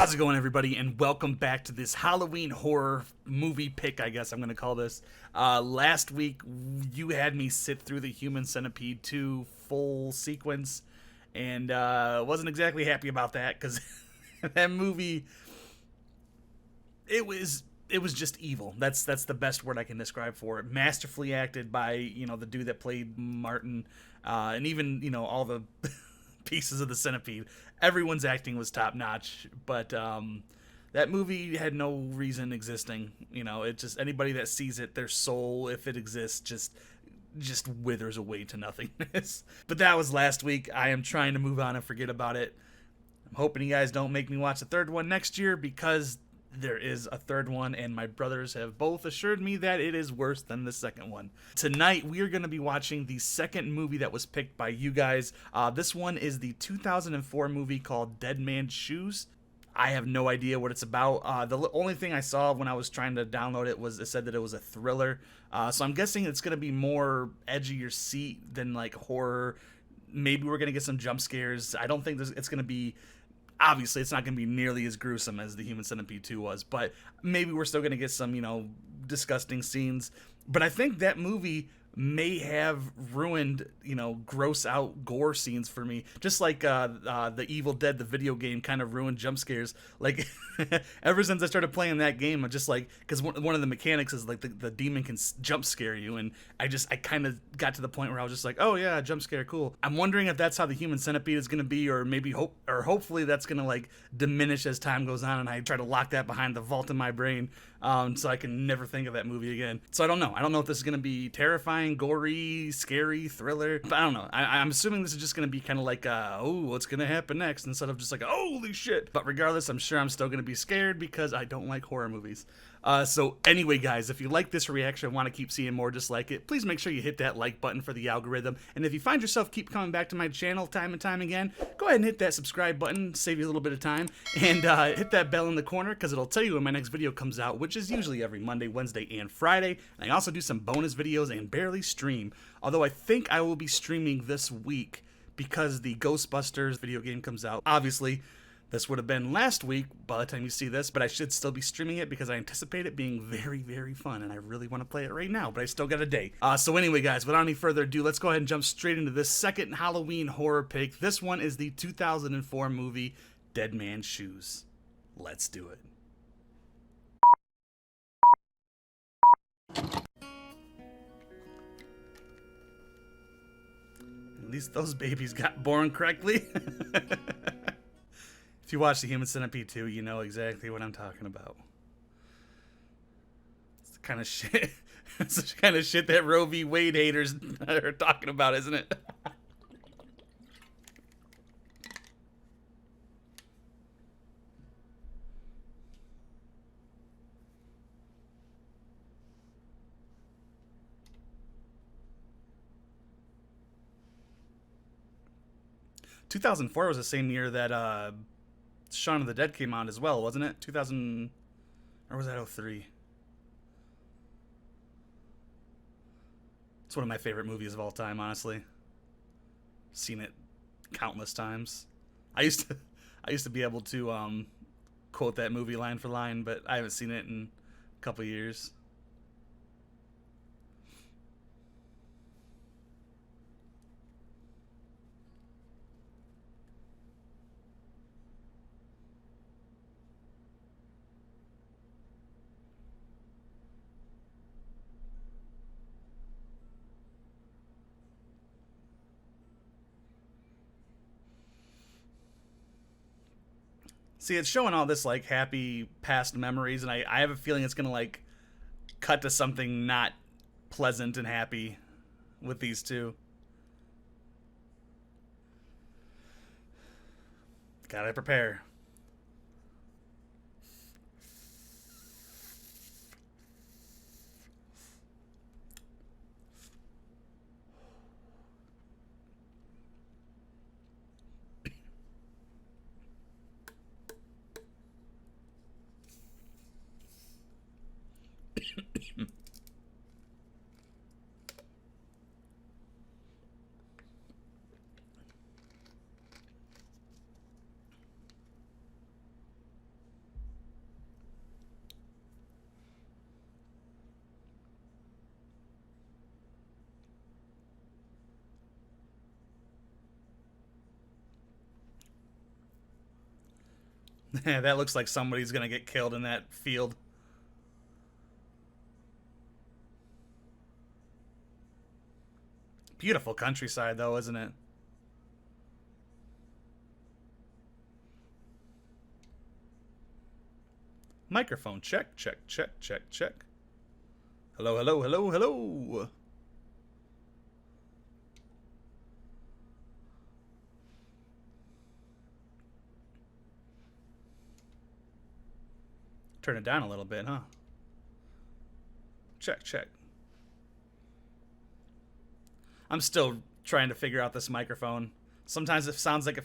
How's it going, everybody, and welcome back to this Halloween horror movie pick, I guess I'm going to call this. Last week, you had me sit through the Human Centipede 2 full sequence, and wasn't exactly happy about that, because that movie, it was just evil. That's the best word I can describe for it. Masterfully acted by, the dude that played Martin, and even, all the pieces of the centipede. Everyone's acting was top notch, but that movie had no reason existing. It just, anybody that sees it, their soul, if it exists, just withers away to nothingness. But that was last week. I am trying to move on and forget about it. I'm hoping you guys don't make me watch a third one next year, because there is a third one, and my brothers have both assured me that it is worse than the second one. Tonight, we are going to be watching the second movie that was picked by you guys. This one is the 2004 movie called Dead Man's Shoes. I have no idea what it's about. The only thing I saw when I was trying to download it was it said that it was a thriller. So I'm guessing it's going to be more edge of your seat than like horror. Maybe we're going to get some jump scares. I don't think it's going to be... Obviously, it's not going to be nearly as gruesome as the Human Centipede 2 was, but maybe we're still going to get some, disgusting scenes. But I think that movie may have ruined, gross out gore scenes for me. Just like the Evil Dead, the video game, kind of ruined jump scares. Like, ever since I started playing that game, I'm just like, because one of the mechanics is like the demon can jump scare you, and I kind of got to the point where I was just like, oh yeah, jump scare, cool. I'm wondering if that's how the Human Centipede is going to be, or maybe hopefully that's going to like diminish as time goes on, and I try to lock that behind the vault in my brain, so I can never think of that movie again. So I don't know if this is going to be terrifying, gory, scary, thriller, but I don't know. I'm assuming this is just going to be kind of like, oh, what's going to happen next, instead of just like, holy shit. But regardless, I'm sure I'm still going to be scared, because I don't like horror movies. So anyway, guys, if you like this reaction and want to keep seeing more just like it, please make sure you hit that like button for the algorithm. And if you find yourself keep coming back to my channel time and time again, go ahead and hit that subscribe button, save you a little bit of time, and hit that bell in the corner, because it'll tell you when my next video comes out, which is usually every Monday, Wednesday, and Friday. And I also do some bonus videos and barely stream, although I think I will be streaming this week because the Ghostbusters video game comes out. Obviously, this would have been last week by the time you see this, but I should still be streaming it because I anticipate it being very, very fun, and I really want to play it right now, but I still got a day. So anyway, guys, without any further ado, let's go ahead and jump straight into this second Halloween horror pick. This one is the 2004 movie Dead Man's Shoes. Let's do it. At least those babies got born correctly. If you watch the Human Centipede 2, you know exactly what I'm talking about. It's the kind of shit, it's the kind of shit that Roe v. Wade haters are talking about, isn't it? (2004) was the same year that Shaun of the Dead came out as well, wasn't it? 2000, or was that 03? It's one of my favorite movies of all time, honestly. Seen it countless times. I used to be able to quote that movie line for line, but I haven't seen it in a couple years. See, it's showing all this like happy past memories, and I have a feeling it's gonna like cut to something not pleasant and happy with these two. Gotta prepare. That looks like somebody's gonna get killed in that field. Beautiful countryside, though, isn't it? Microphone check, check, check, check, check. Hello, hello, hello, hello. Turn it down a little bit, huh? Check, check. I'm still trying to figure out this microphone. Sometimes it sounds like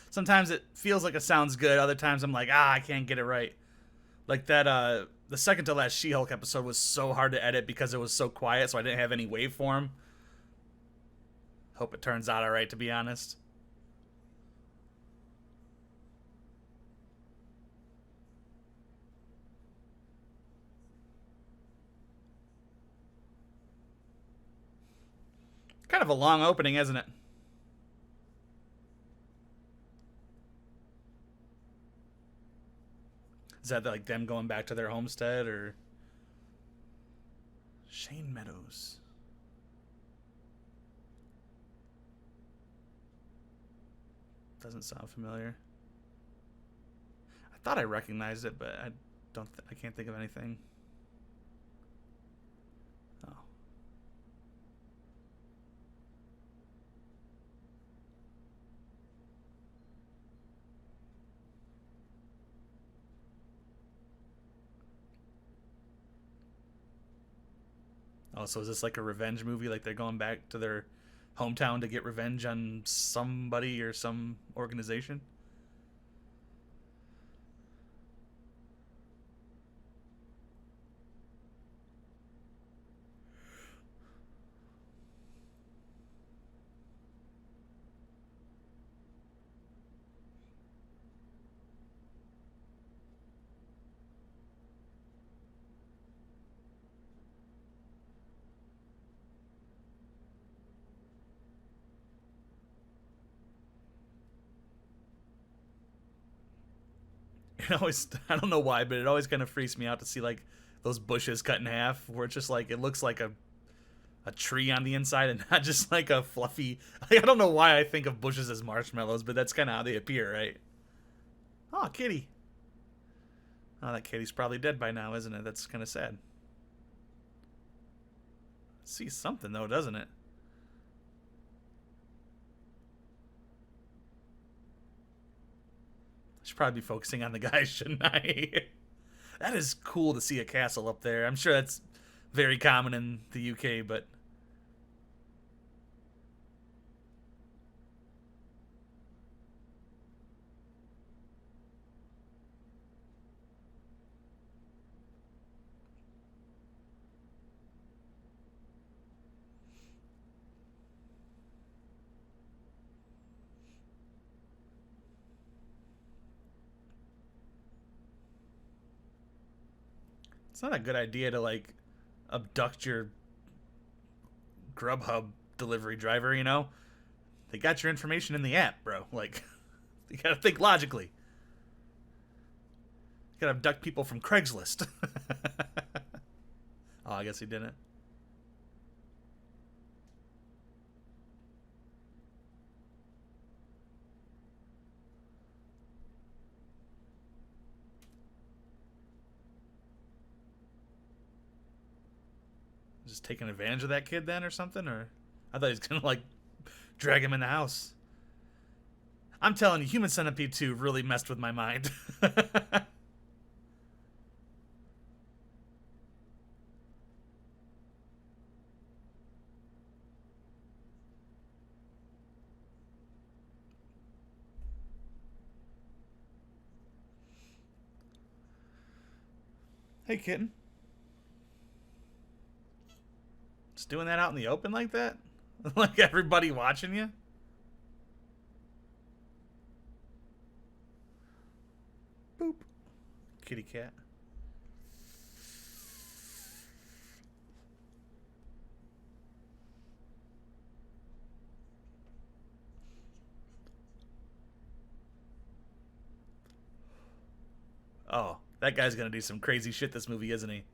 sometimes it feels like it sounds good. Other times I'm like, I can't get it right. Like that the second to last She-Hulk episode was so hard to edit because it was so quiet, so I didn't have any waveform. Hope it turns out alright, to be honest. Kind of a long opening, isn't it? Is that like them going back to their homestead, or Shane Meadows? Doesn't sound familiar. I thought I recognized it, but I can't think of anything. Oh. Oh, so is this like a revenge movie? Like they're going back to their hometown to get revenge on somebody or some organization? It always, I don't know why, but it always kind of freaks me out to see like those bushes cut in half, where it's just like it looks like a tree on the inside and not just like a fluffy. Like, I don't know why I think of bushes as marshmallows, but that's kind of how they appear, right? Oh, kitty. Oh, that kitty's probably dead by now, isn't it? That's kind of sad. See something though, doesn't it? I should probably be focusing on the guy, shouldn't I? That is cool to see a castle up there. I'm sure that's very common in the UK, but it's not a good idea to like abduct your Grubhub delivery driver, you know? They got your information in the app, bro. Like, you gotta think logically. You gotta abduct people from Craigslist. Oh, I guess he didn't. Just taking advantage of that kid then or something? Or I thought he was gonna like drag him in the house. I'm telling you, Human Centipede 2 really messed with my mind. Hey, kitten. Just doing that out in the open like that? Like everybody watching you? Boop. Kitty cat. Oh, that guy's gonna do some crazy shit this movie, isn't he?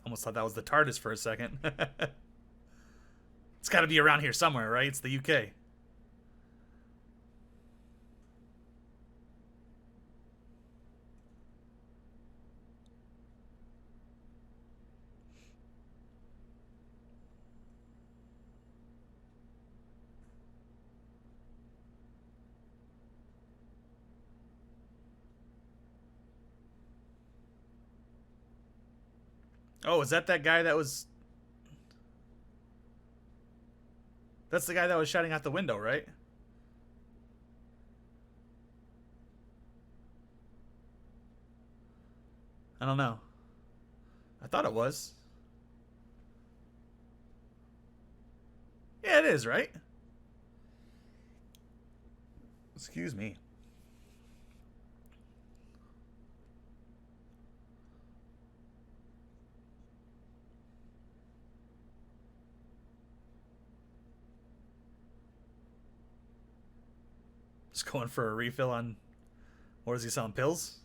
Almost thought that was the TARDIS for a second. It's got to be around here somewhere, right? It's the UK. Oh, is that guy that was? That's the guy that was shouting out the window, right? I don't know. I thought it was. Yeah, it is, right? Excuse me. Just going for a refill on. Or is he selling pills?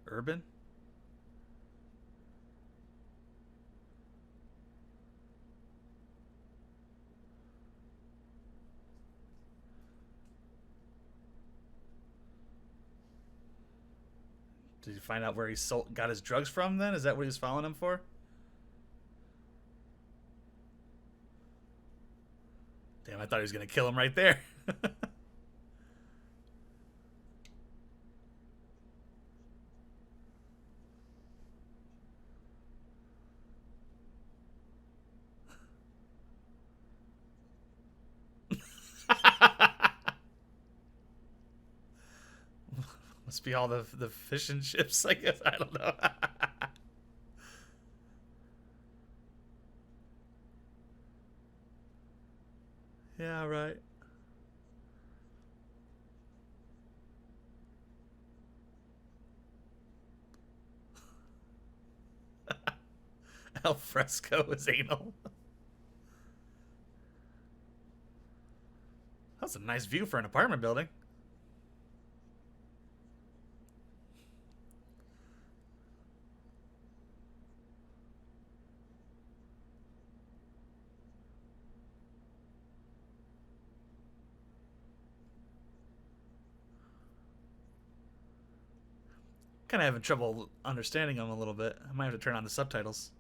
Urban? Did you find out where he got his drugs from then? Is that what he was following him for? Damn, I thought he was going to kill him right there. Must be all the fish and chips, I guess. I don't know. Yeah, right. Al fresco is anal. That's a nice view for an apartment building. Kind of having trouble understanding them a little bit. I might have to turn on the subtitles.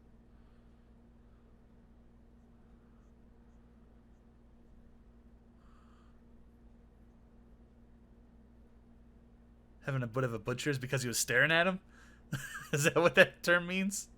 Having a bit of a butcher's because he was staring at him? Is that what that term means?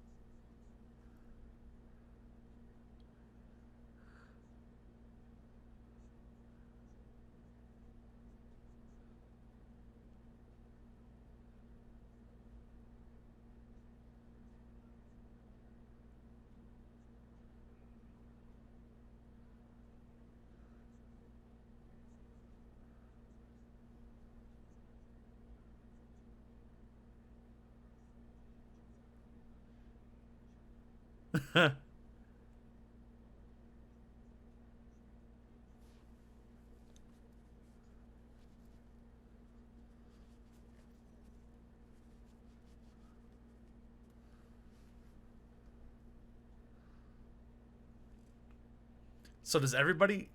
So does everybody?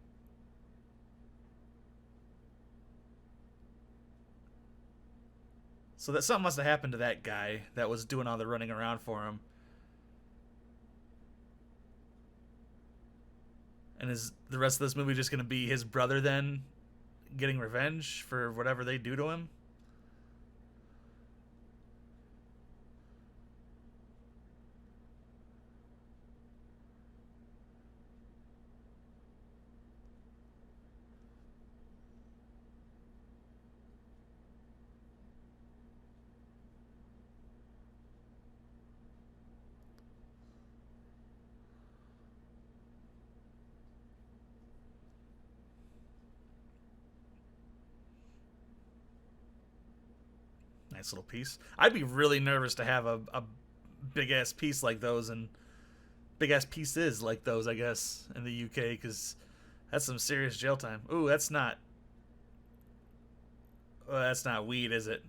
So that something must have happened to that guy that was doing all the running around for him. And is the rest of this movie just going to be his brother then getting revenge for whatever they do to him? nice little piece. I'd be really nervous to have a big ass piece like those and big ass pieces like those, I guess, in the UK, because that's some serious jail time. Ooh, that's not. Well, that's not weed, is it?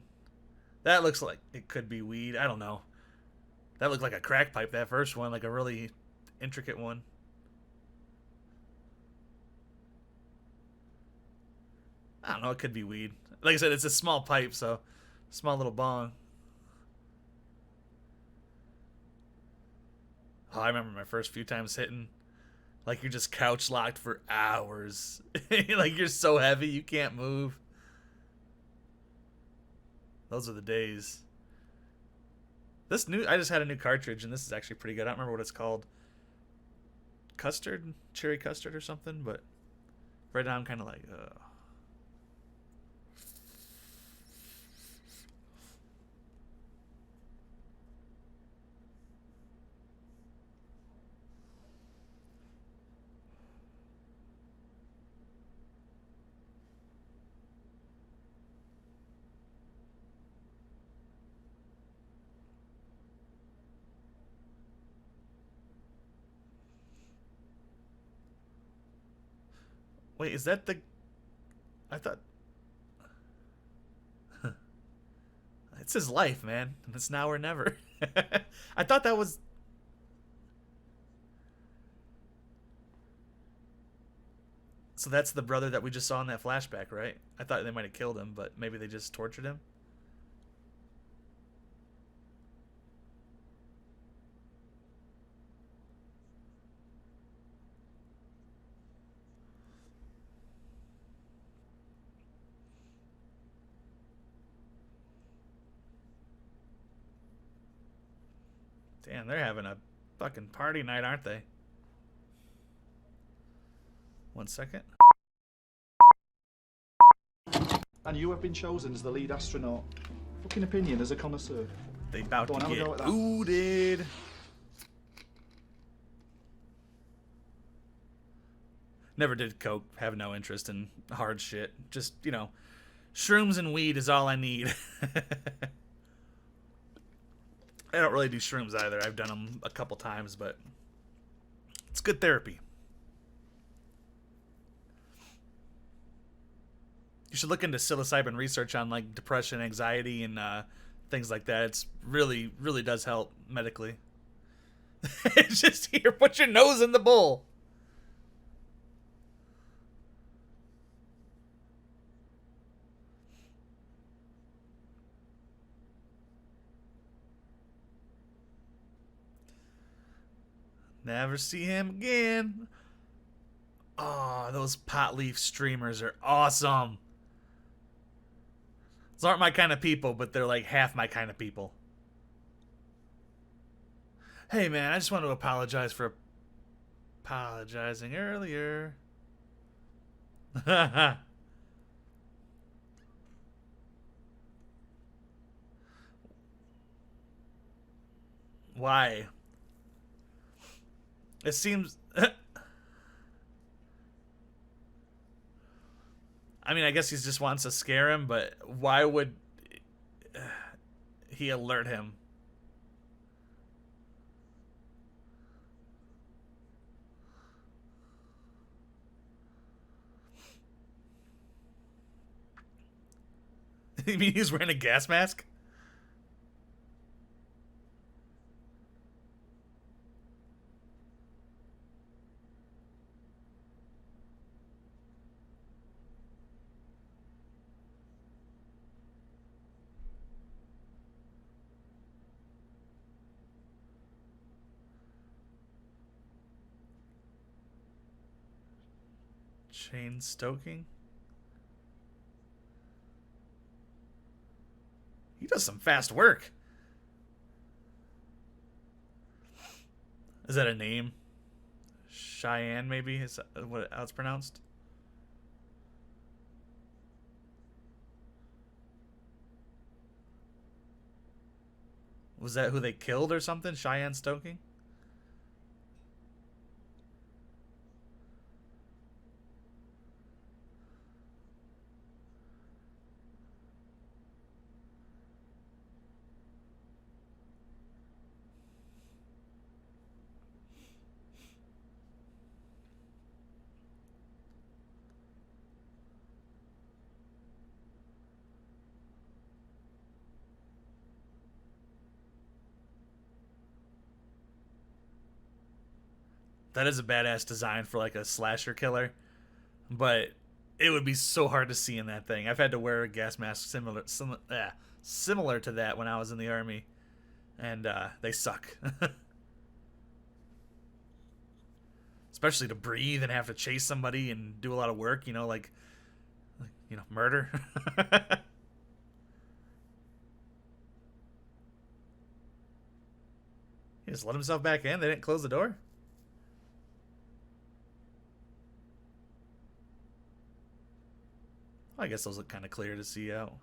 That looks like it could be weed. I don't know. That looked like a crack pipe. That first one, like a really intricate one. I don't know. It could be weed. Like I said, it's a small pipe, so small little bong. Oh, I remember my first few times hitting. Like you're just couch locked for hours. Like you're so heavy you can't move. Those are the days. This new, I just had a new cartridge, and this is actually pretty good. I don't remember what it's called. Custard, cherry custard, or something. But right now I'm kind of like, wait, is that the? I thought it's his life, man. It's now or never. I thought that was. So that's the brother that we just saw in that flashback, right? I thought they might have killed him, but maybe they just tortured him. Damn, they're having a fucking party night, aren't they? 1 second. And you have been chosen as the lead astronaut. Fucking opinion as a connoisseur. They about Go on, to have a get go at that. ooted. Never did coke. Have no interest in hard shit. Just, shrooms and weed is all I need. I don't really do shrooms either. I've done them a couple times, but it's good therapy. You should look into psilocybin research on like depression, anxiety, and things like that. It's really does help medically. It's just here, put your nose in the bowl. Never see him again. Oh, those pot leaf streamers are awesome. Those aren't my kind of people, but they're like half my kind of people. Hey man, I just want to apologize for apologizing earlier. Why? It seems. I mean, I guess he just wants to scare him, but why would he alert him? You mean he's wearing a gas mask? Chain stoking? He does some fast work. Is that a name? Cheyenne, maybe? Is that what how it's pronounced? Was that who they killed or something? Cheyenne Stoking? That is a badass design for like a slasher killer, but it would be so hard to see in that thing. I've had to wear a gas mask similar to that when I was in the army, and they suck. Especially to breathe and have to chase somebody and do a lot of work, murder. He just let himself back in. They didn't close the door. I guess those look kind of clear to see out.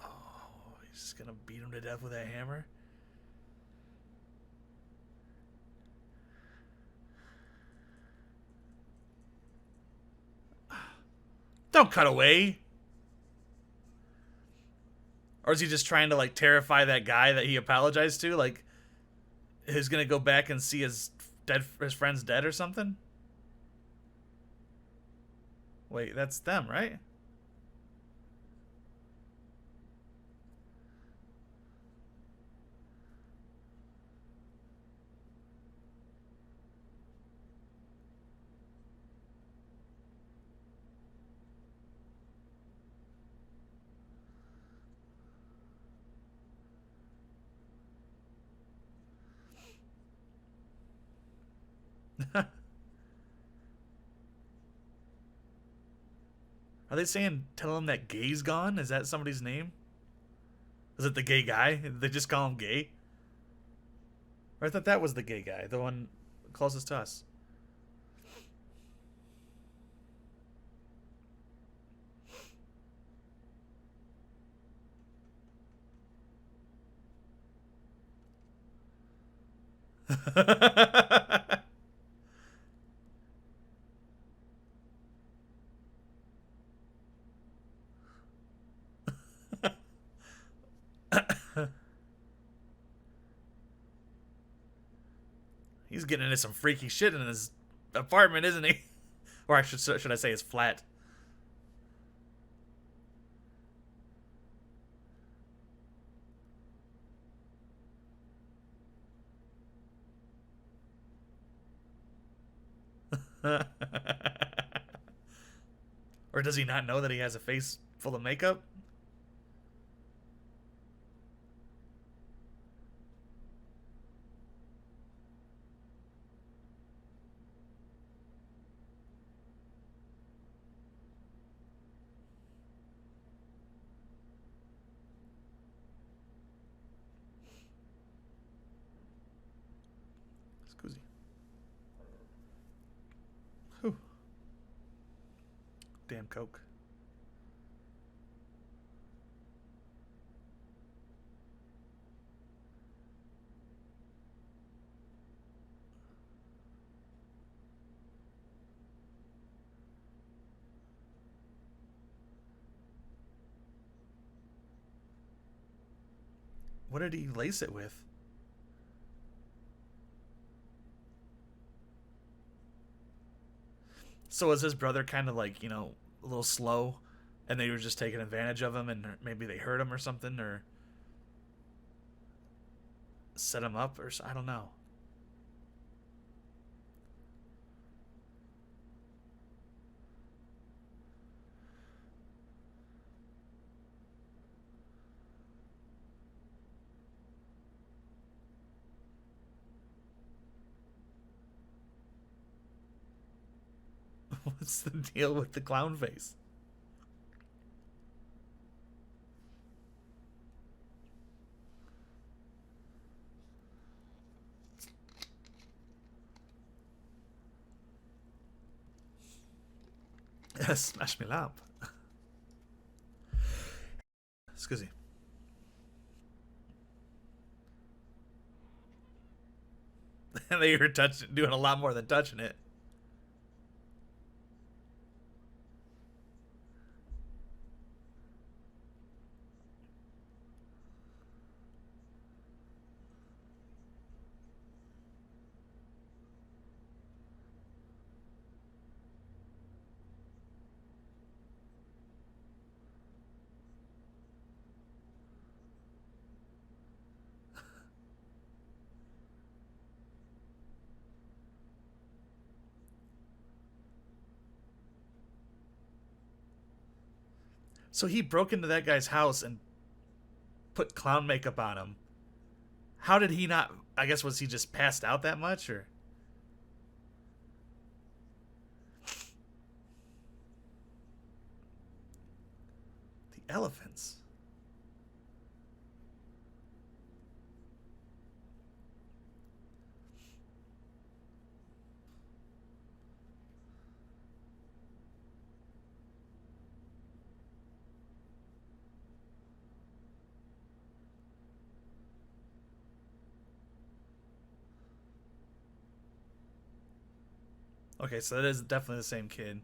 Oh, he's just gonna beat him to death with that hammer. Don't cut away. Or is he just trying to like terrify that guy that he apologized to? Like, who's gonna go back and see his friend's dead or something? Wait, that's them, right? Are they saying tell him that gay's gone? Is that somebody's name? Is it the gay guy? They just call him gay? Or I thought that was the gay guy, the one closest to us. He's getting into some freaky shit in his apartment, isn't he? Or should I say his flat? Or does he not know that he has a face full of makeup? Scusi. Whew. Damn Coke. What did he lace it with? So was his brother kind of like, a little slow and they were just taking advantage of him and maybe they hurt him or something or set him up or I don't know. What's the deal with the clown face? Smash me lamp. Excuse me. And they were doing a lot more than touching it. So he broke into that guy's house and put clown makeup on him. How did he not? I guess was he just passed out that much, or the elephants? Okay, so that is definitely the same kid.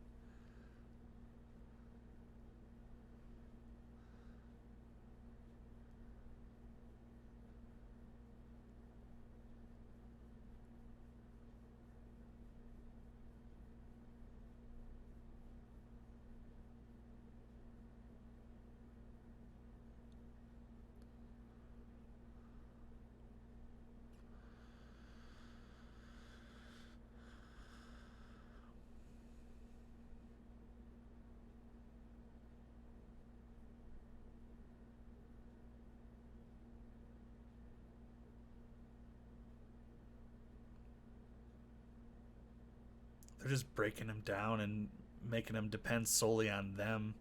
They're just breaking him down and making him depend solely on them.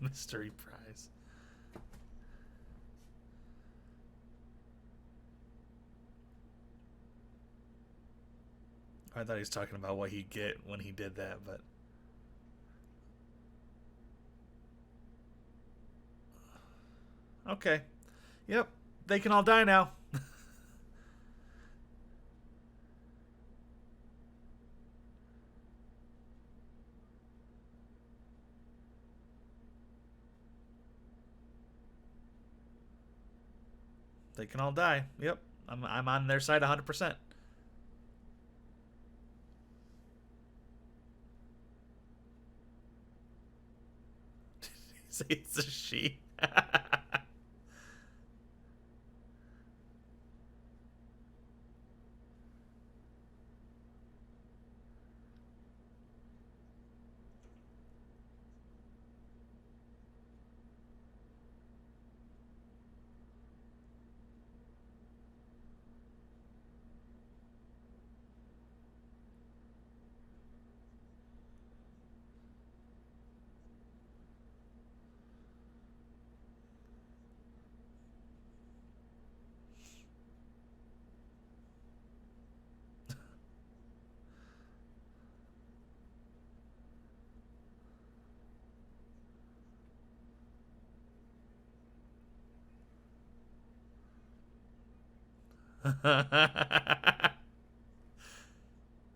Mystery prize. I thought he was talking about what he'd get when he did that, but okay. Yep, they can all die now. They can all die. Yep, I'm on their side 100%. Say it's a she.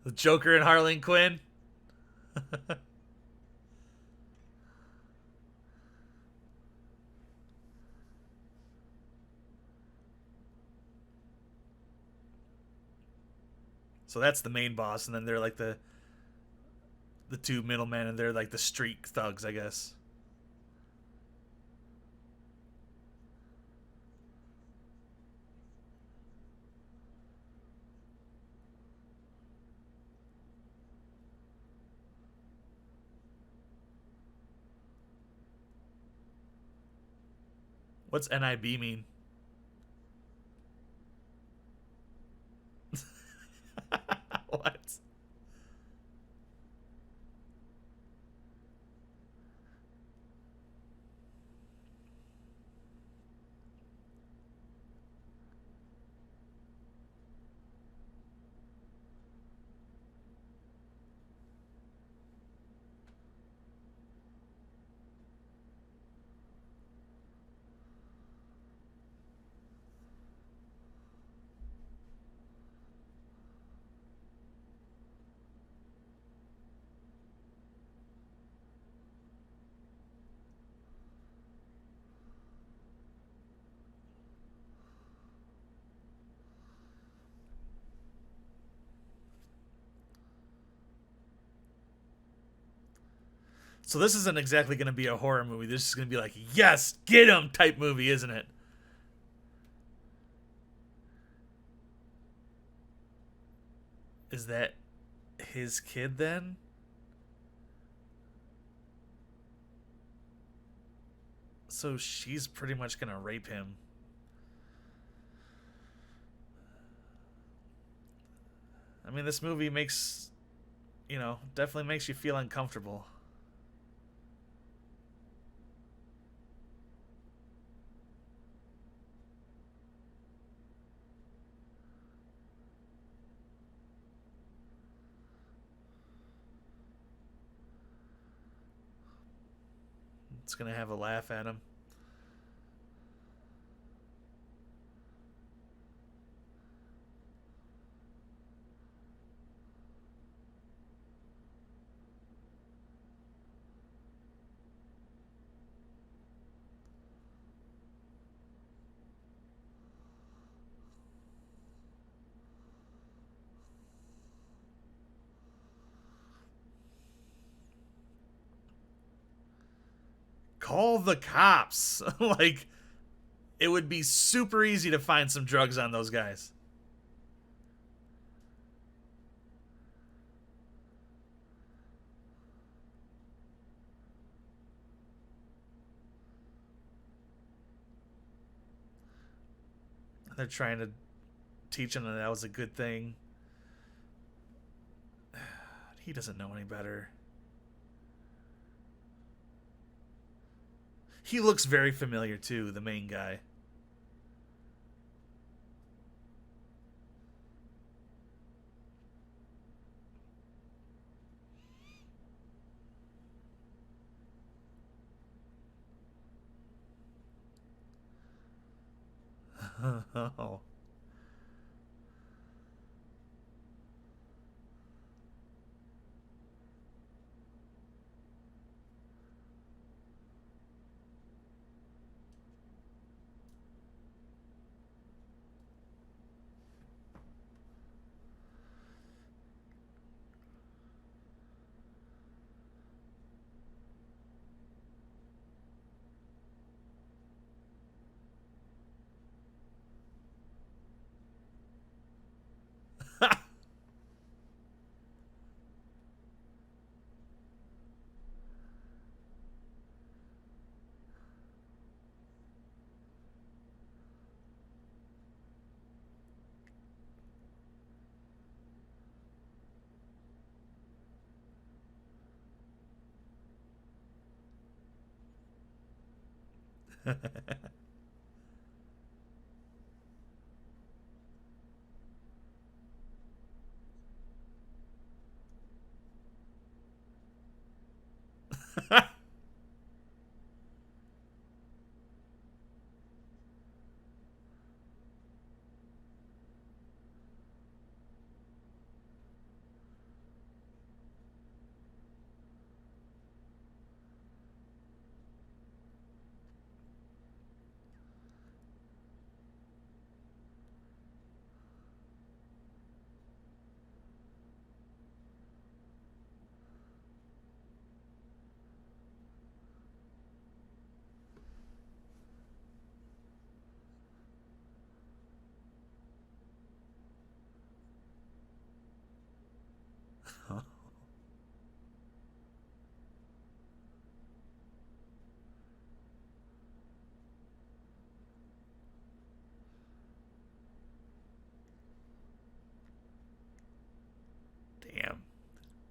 The Joker and Harleen Quinn. So that's the main boss, and then they're like the two middlemen, and they're like the street thugs, I guess. What's NIB mean? What? So this isn't exactly going to be a horror movie. This is going to be like, yes, get him type movie, isn't it? Is that his kid then? So she's pretty much going to rape him. I mean, this movie makes, definitely makes you feel uncomfortable. It's going to have a laugh at him. Call the cops. Like, it would be super easy to find some drugs on those guys. They're trying to teach him that was a good thing. He doesn't know any better. He looks very familiar too, the main guy. Oh. Damn.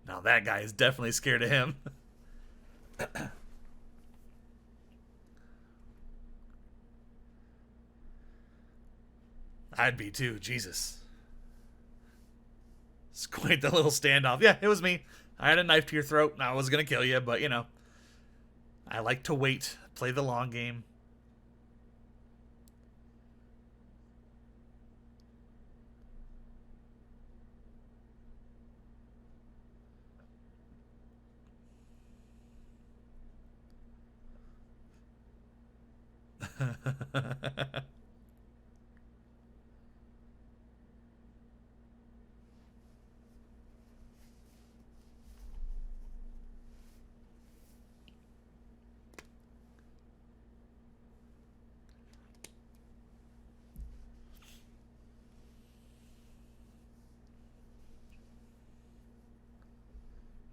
Now that guy is definitely scared of him. I'd be too. Jesus. It's quite the little standoff. Yeah, it was me. I had a knife to your throat. I was going to kill you, but I like to wait, play the long game.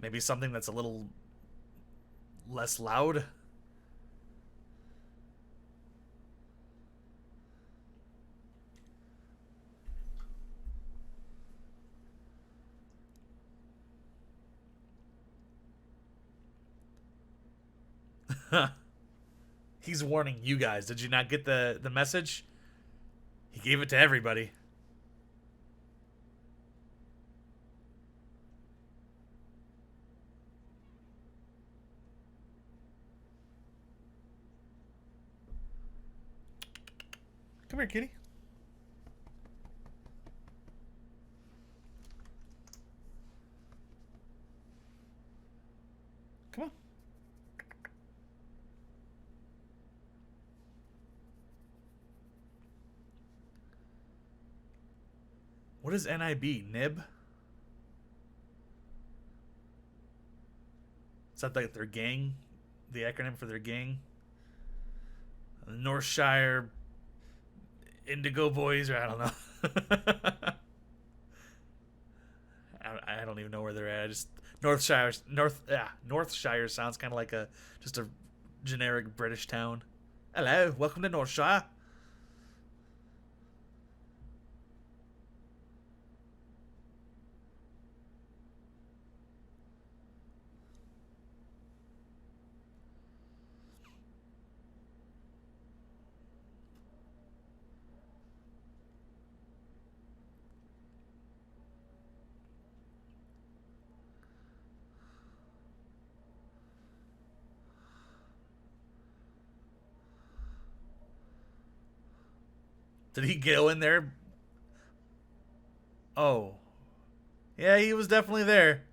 Maybe something that's a little less loud. He's warning you guys. Did you not get the message? He gave it to everybody. Come here, kitty. Come on. What is NIB? Nib? Is that like their gang? The acronym for their gang? Northshire Indigo Boys, or I don't know. I don't even know where they're at. I just Northshire sounds kind of like just a generic British town. Hello, welcome to Northshire. Did he go in there? Oh. Yeah, he was definitely there.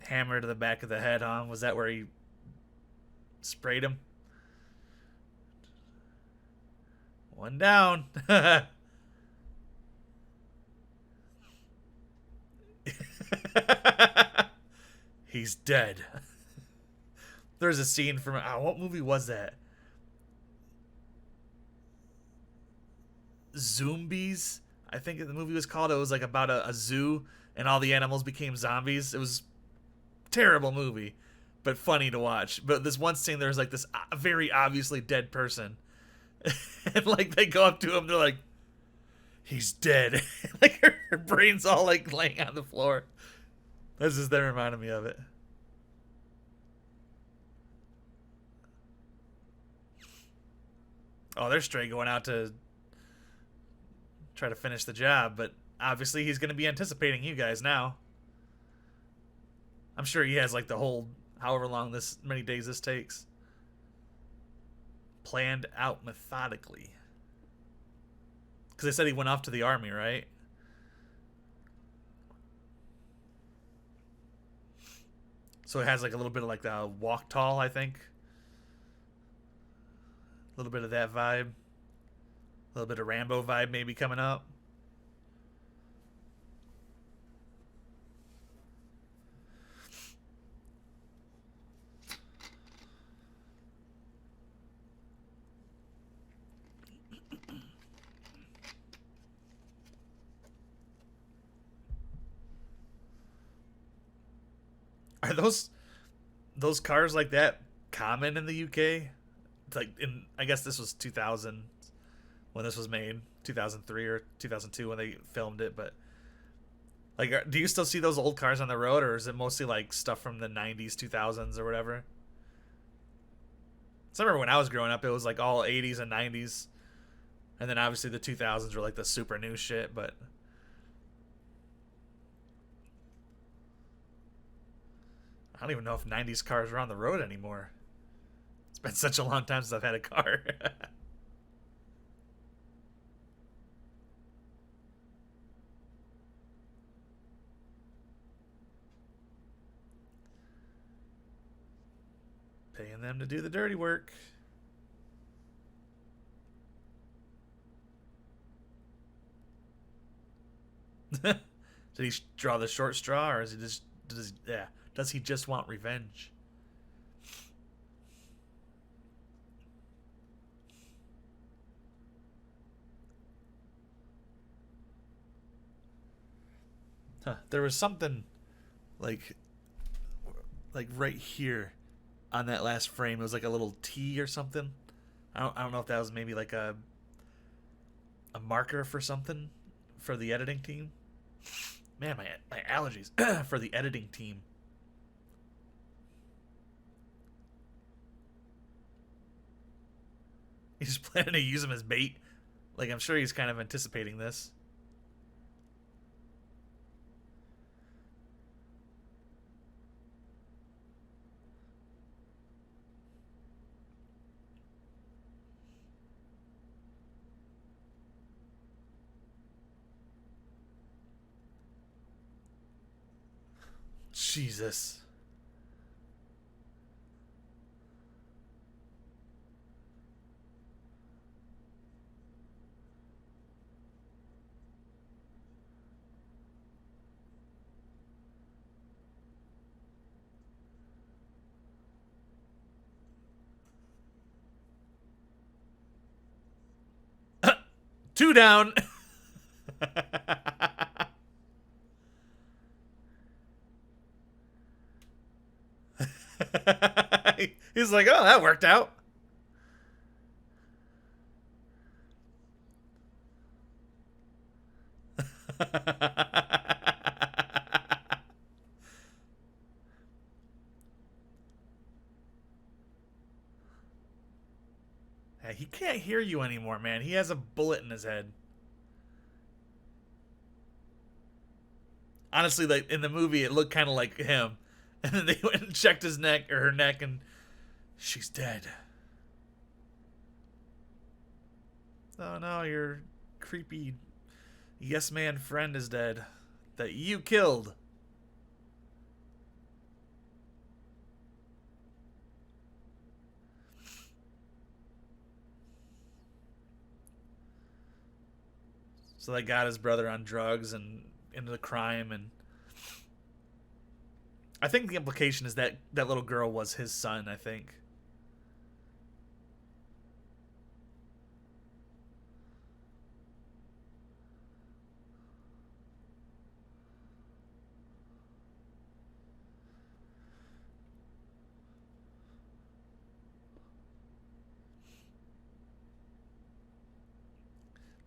Hammer to the back of the head, huh? Was that where he sprayed him? One down. He's dead. There's a scene from what movie was that? Zombies, I think the movie was called. It was like about a zoo and all the animals became zombies. It was a terrible movie, but funny to watch. But this one scene, there's like this very obviously dead person, and like they go up to him, they're like, "He's dead." Like her brain's all like laying on the floor. This is that reminded me of it. Oh, they're straight going out to try to finish the job, but obviously he's going to be anticipating you guys now. I'm sure he has like the whole however long this many days this takes planned out methodically. Because they said he went off to the army, right? So it has like a little bit of like the walk tall, I think. A little bit of that vibe. A little bit of Rambo vibe maybe coming up. Are those cars like that common in the UK? Like I guess this was 2000 when this was made, 2003 or 2002 when they filmed it, but like do you still see those old cars on the road, or is it mostly like stuff from the 90s, 2000s or whatever? So I remember when I was growing up it was like all 80s and 90s, and then obviously the 2000s were like the super new shit, but I don't even know if 90s cars are on the road anymore. It's been such a long time since I've had a car. Paying them to do the dirty work. Did he draw the short straw, or is he just does he just want revenge? There was something like right here on that last frame. It was like a little T or something. I don't know if that was maybe like a marker for something for the editing team. Man, my allergies for the editing team. He's planning to use him as bait. Like, I'm sure he's kind of anticipating this. Jesus. Two down. He's like, oh, that worked out. Hey, he can't hear you anymore, man. He has a bullet in his head. Honestly, like in the movie, it looked kind of like him. And then they went and checked his neck or her neck, and she's dead. Oh no, your creepy yes man friend is dead. That you killed. So they got his brother on drugs and into the crime, and I think the implication is that that little girl was his son, I think.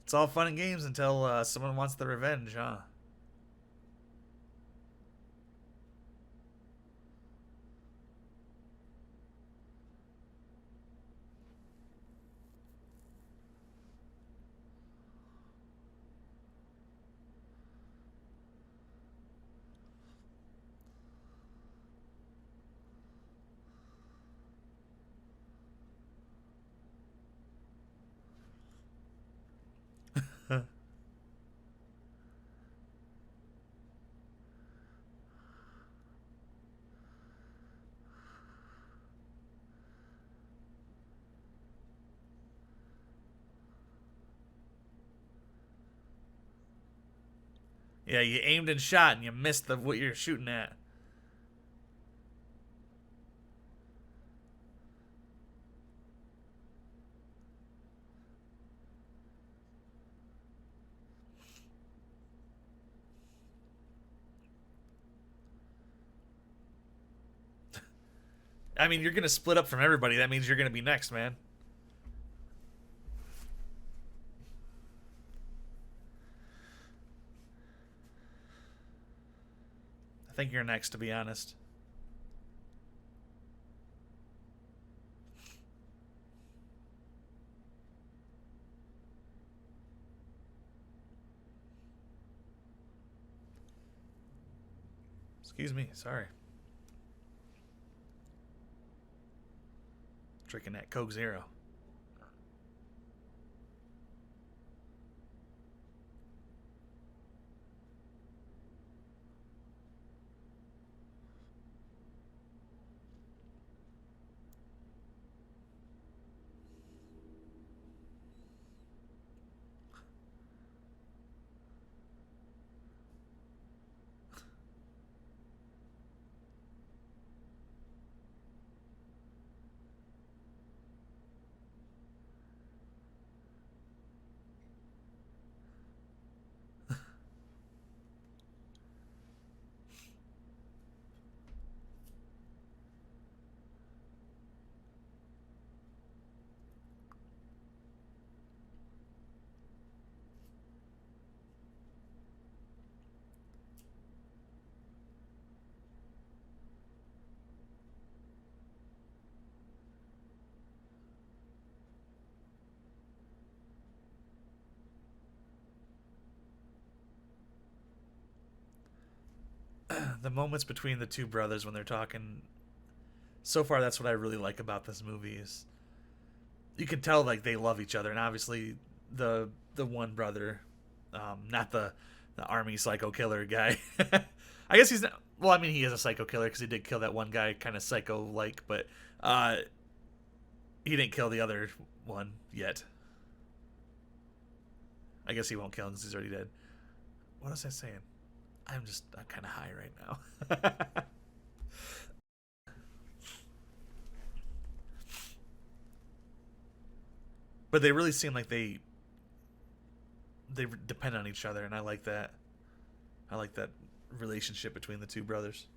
It's all fun and games until someone wants the revenge, huh? Yeah, you aimed and shot and you missed what you're shooting at. I mean, you're gonna split up from everybody. That means you're gonna be next, man. I think you're next, to be honest. Excuse me, sorry. Drinking that Coke Zero. The moments between the two brothers when they're talking. So far, that's what I really like about this movie is you can tell like they love each other, and obviously the one brother, not the army psycho killer guy. I guess he's not. Well, I mean, he is a psycho killer because he did kill that one guy, kind of psycho like, but he didn't kill the other one yet. I guess he won't kill him because he's already dead. What was I saying? I'm kind of high right now. But they really seem like they depend on each other, and I like that. I like that relationship between the two brothers.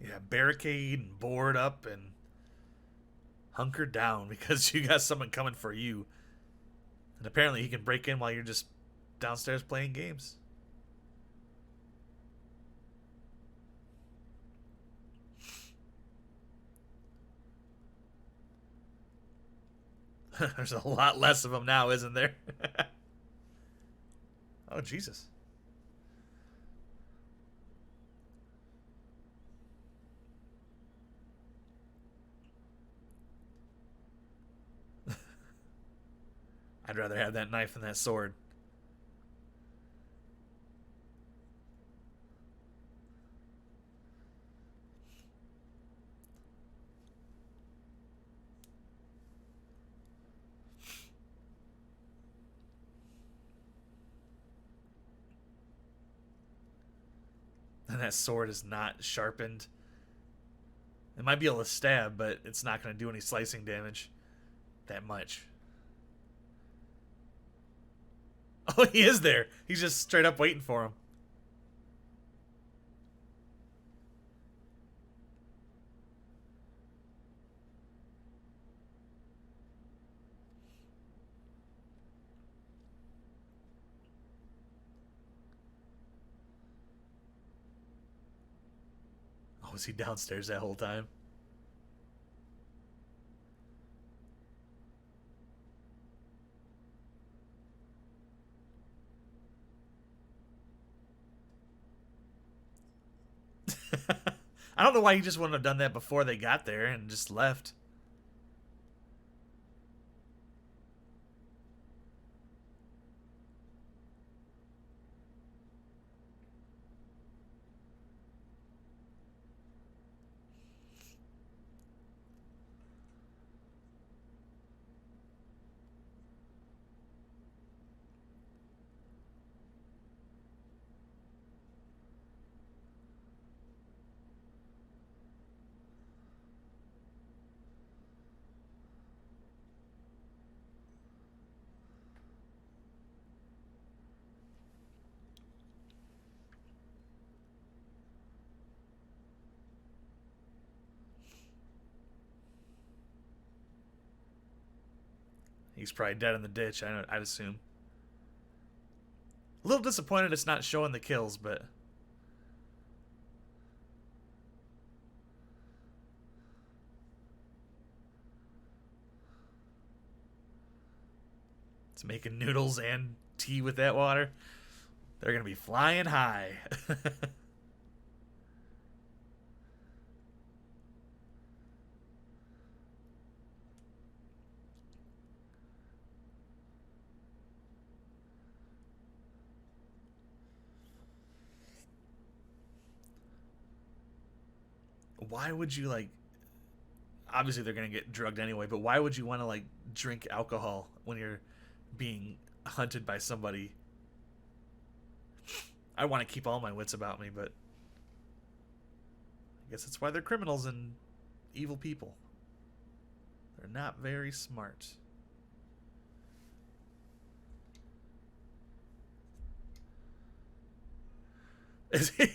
Yeah, barricade and board up and hunker down because you got someone coming for you. And apparently he can break in while you're just downstairs playing games. There's a lot less of them now, isn't there? Oh, Jesus. I'd rather have that knife than that sword. And that sword is not sharpened. It might be able to stab, but it's not going to do any slicing damage. That much. Oh, he is there. He's just straight up waiting for him. Oh, was he downstairs that whole time? I don't know why he just wouldn't have done that before they got there and just left. He's probably dead in the ditch, I'd assume. A little disappointed it's not showing the kills, but... It's making noodles and tea with that water. They're going to be flying high. Why would you, like... Obviously they're going to get drugged anyway, but why would you want to, like, drink alcohol when you're being hunted by somebody? I want to keep all my wits about me, but I guess that's why they're criminals and evil people. They're not very smart. Is he...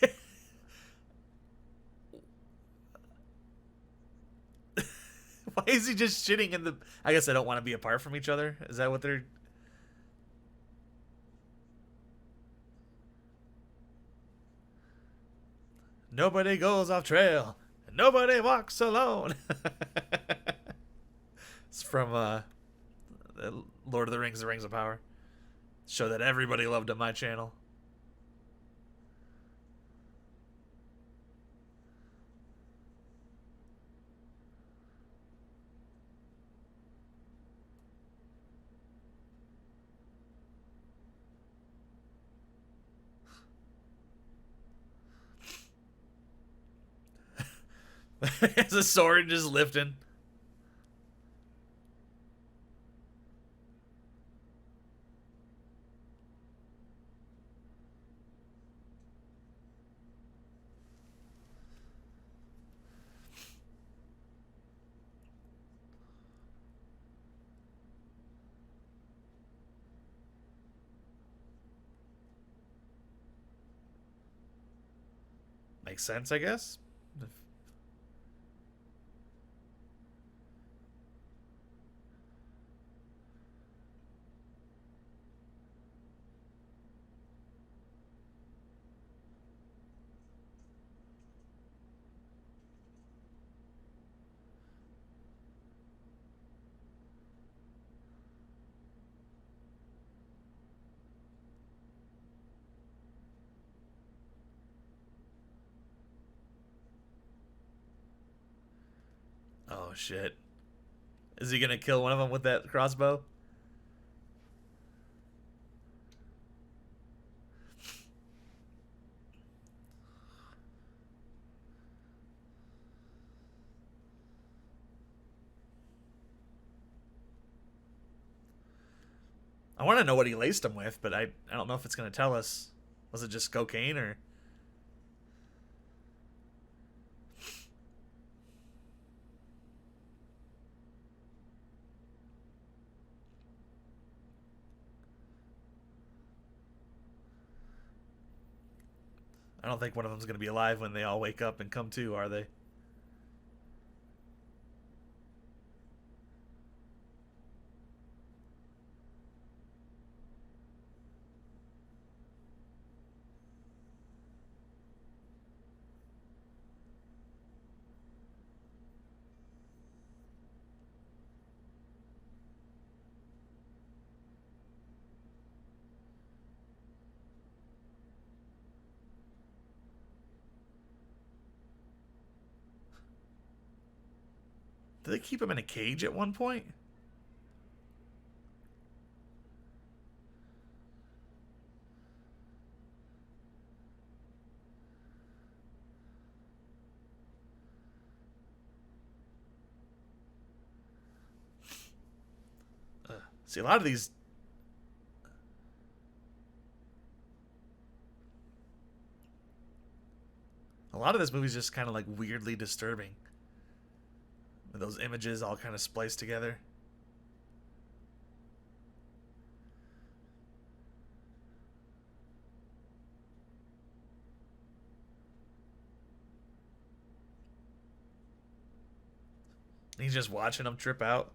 Why is he just shitting in the... I guess they don't want to be apart from each other? Is that what they're... Nobody goes off trail, and Nobody walks alone. It's from Lord of the Rings, The Rings of Power. Show that everybody loved on my channel. Has a sword just lifting. Makes sense, I guess. Oh shit. Is he gonna kill one of them with that crossbow? I want to know what he laced him with, but I don't know if it's gonna tell us. Was it just cocaine or? I don't think one of them's gonna be alive when they all wake up and come to, are they? Did they keep him in a cage at one point? See, a lot of this movie's just kind of like weirdly disturbing. With those images all kind of spliced together. He's just watching them trip out.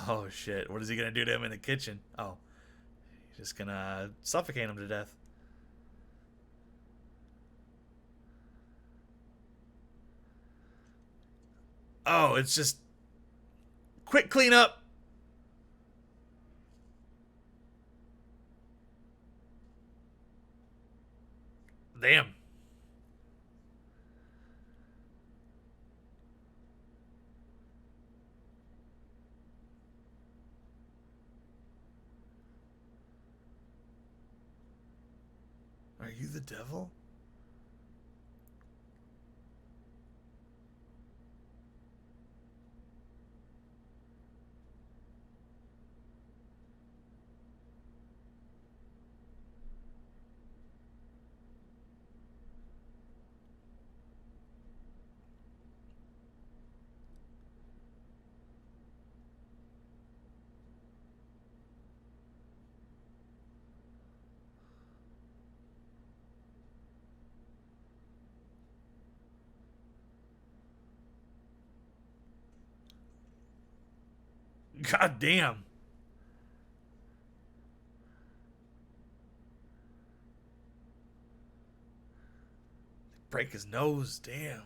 Oh shit! What is he gonna do to him in the kitchen? Oh, Just gonna suffocate him to death. Oh, it's just quick cleanup. Damn. Are you the devil? God damn. Break his nose. Damn.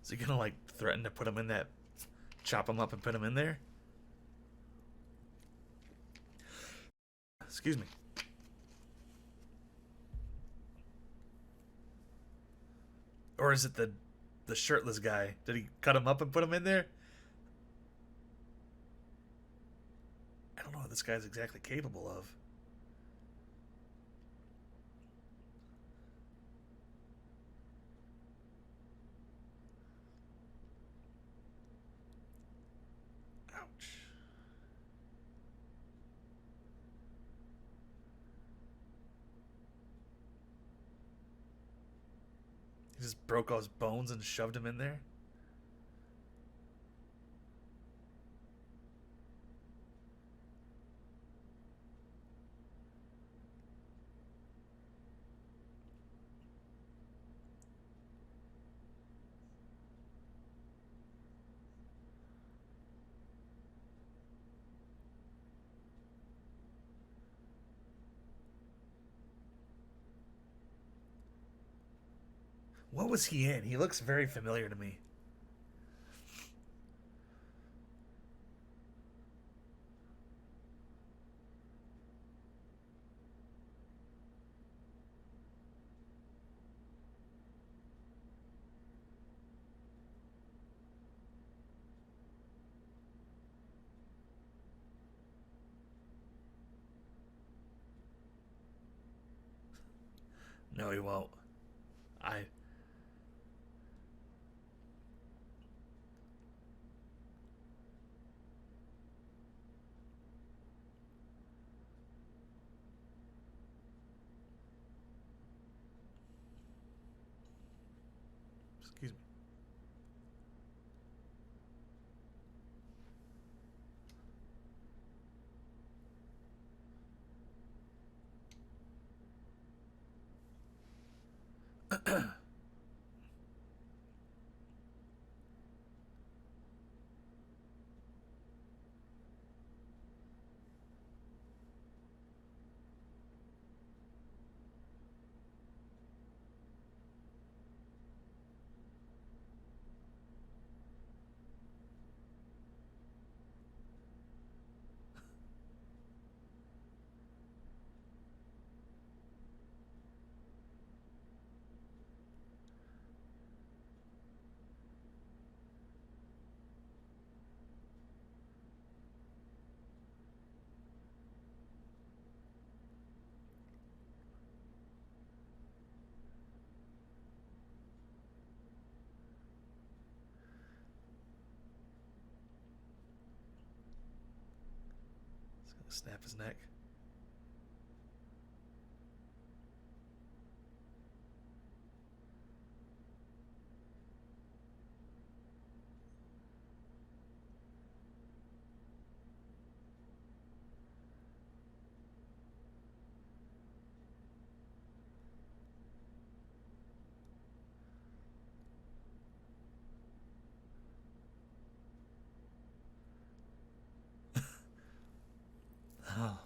Is he gonna like threaten to put him in that, chop him up and put him in there? Excuse me. Or is it the shirtless guy? Did he cut him up and put him in there? I don't know what this guy's exactly capable of. Ouch. He just broke all his bones and shoved him in there? What was he in? He looks very familiar to me. No, he won't. I. Excuse me. Snap his neck. Oh.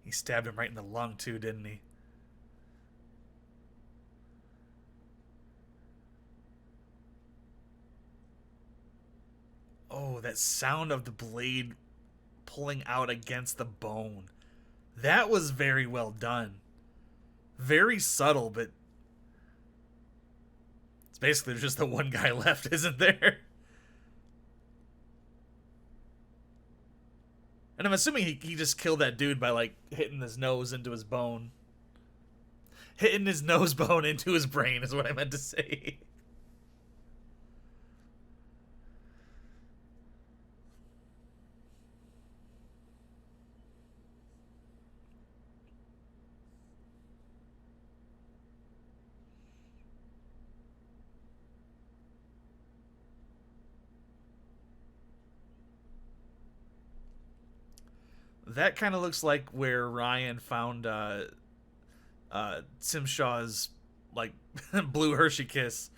He stabbed him right in the lung too, didn't he? Oh, that sound of the blade pulling out against the bone. That was very well done. Very subtle, but it's basically just the one guy left, isn't there? And I'm assuming he just killed that dude by, like, hitting his nose into his bone. Hitting his nose bone into his brain is what I meant to say. That kind of looks like where Ryan found Simshaw's, like, blue Hershey kiss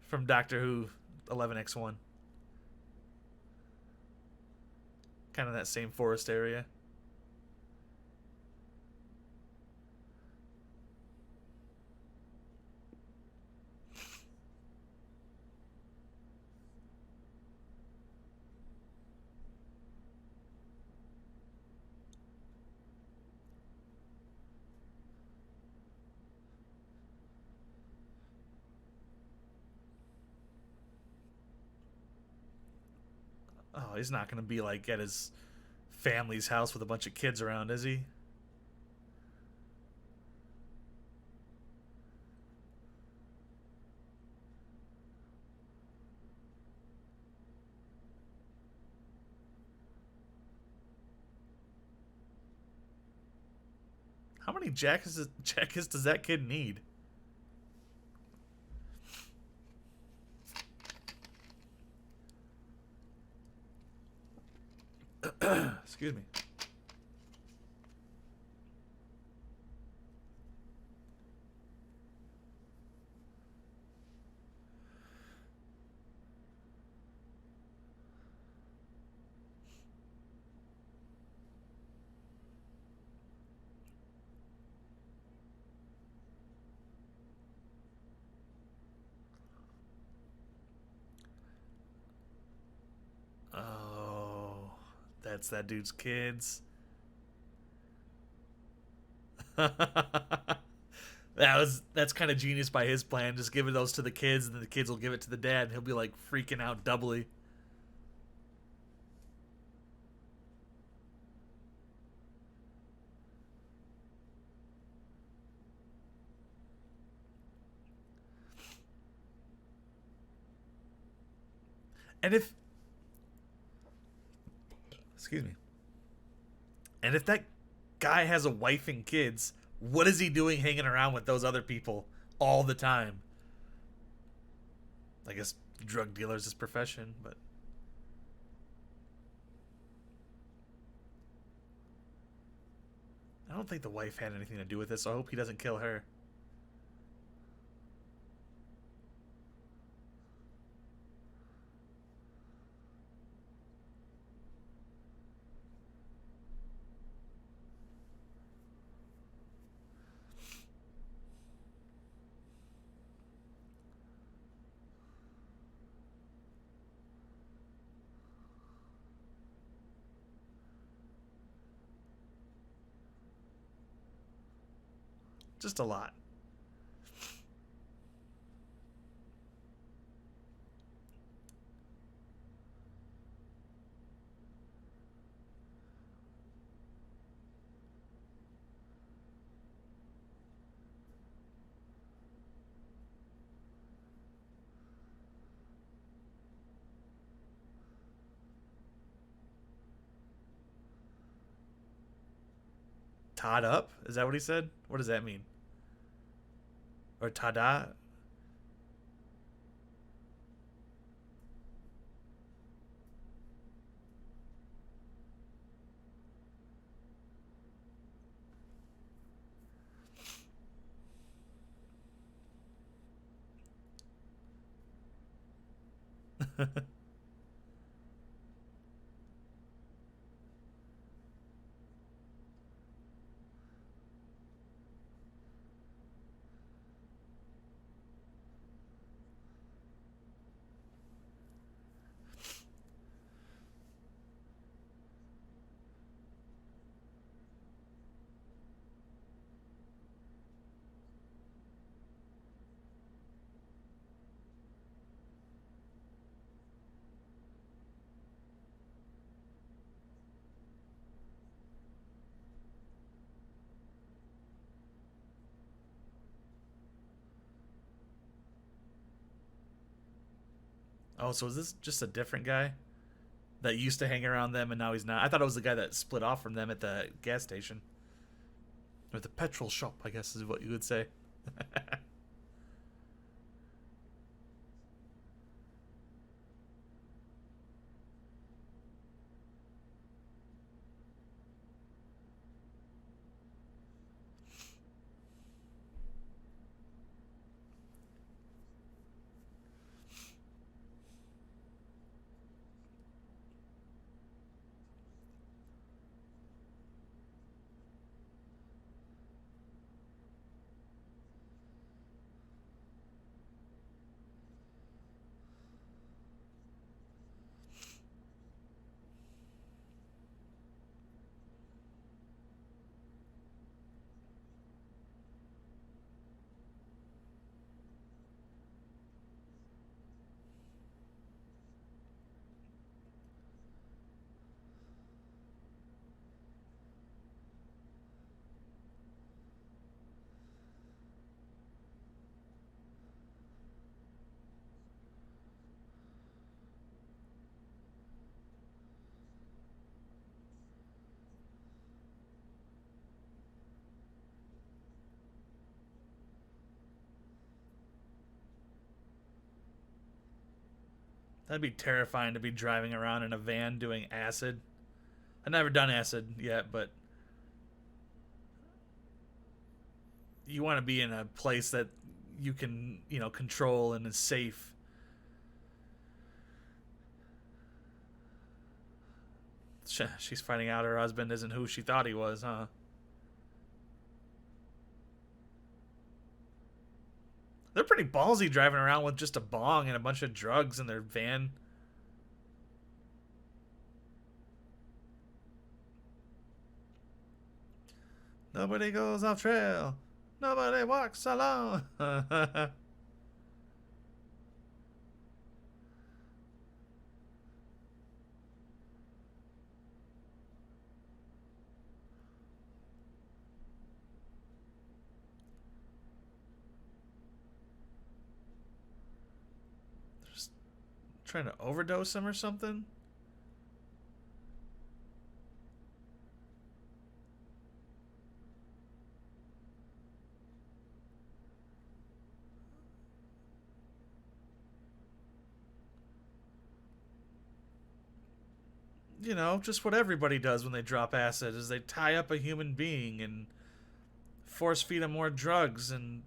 from Doctor Who 11X1. Kind of that same forest area. Oh, he's not going to be, like, at his family's house with a bunch of kids around, is he? How many jackets does that kid need? Excuse me. Oh, that's that dude's kids. That's kind of genius by his plan. Just give those to the kids, and then the kids will give it to the dad, and he'll be like freaking out doubly. And if, excuse me, and if that guy has a wife and kids, what is he doing hanging around with those other people all the time? I guess drug dealer's his profession, but I don't think the wife had anything to do with this, so I hope he doesn't kill her. Just a lot. Todd up? Is that what he said? What does that mean? Or tada? Oh, so is this just a different guy that used to hang around them and now he's not? I thought it was the guy that split off from them at the gas station. Or the petrol shop, I guess is what you would say. That'd be terrifying to be driving around in a van doing acid. I've never done acid yet, but you want to be in a place that you can, control and is safe. She's finding out her husband isn't who she thought he was, huh? They're pretty ballsy driving around with just a bong and a bunch of drugs in their van. Nobody goes off trail. Nobody walks alone. Just trying to overdose him or something? Just what everybody does when they drop acid is they tie up a human being and force feed him more drugs and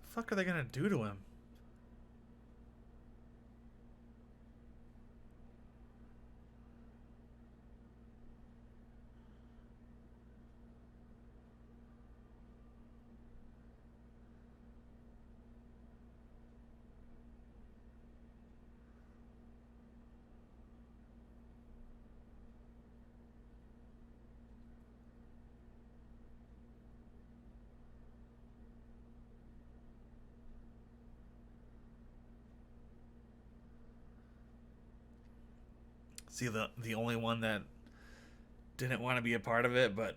the fuck are they gonna do to him? See, the only one that didn't want to be a part of it, but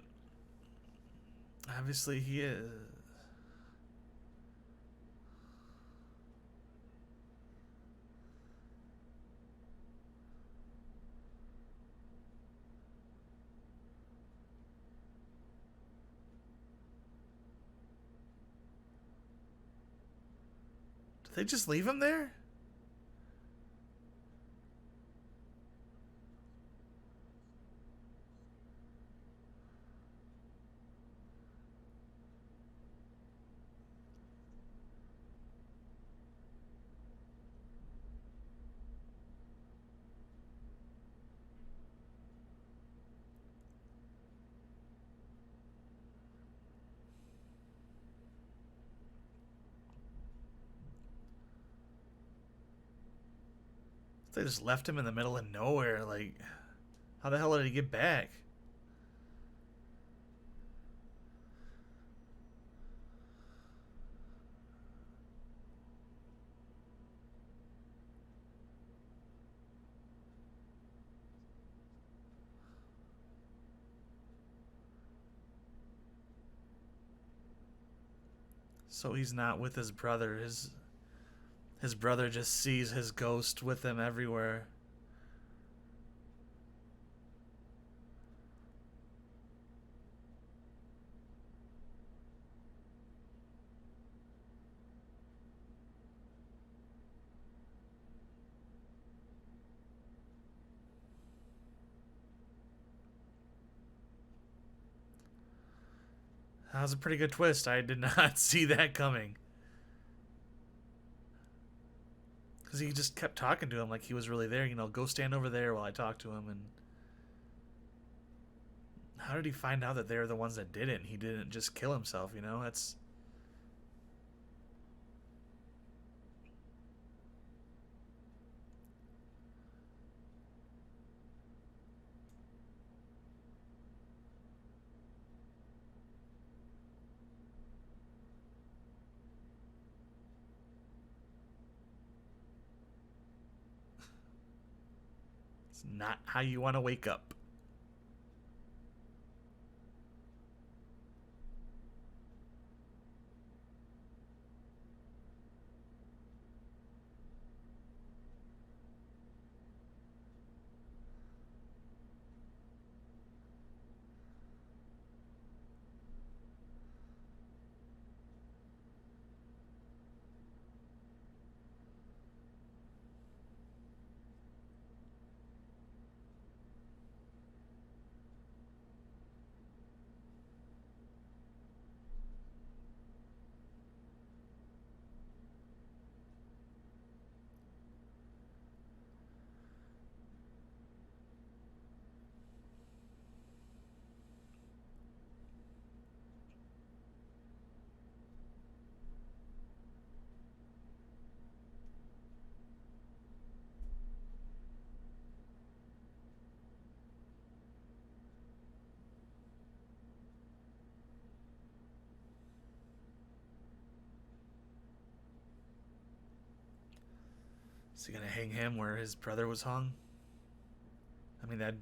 obviously he is. Did they just leave him there? They just left him in the middle of nowhere. Like, how the hell did he get back? So he's not with his brother. His brother just sees his ghost with him everywhere. That was a pretty good twist. I did not see that coming. Because he just kept talking to him like he was really there. You know, go stand over there while I talk to him. And how did he find out that they're the ones that did it? And he didn't just kill himself, you know? That's... It's not how you want to wake up. Is he gonna hang him where his brother was hung? I mean, that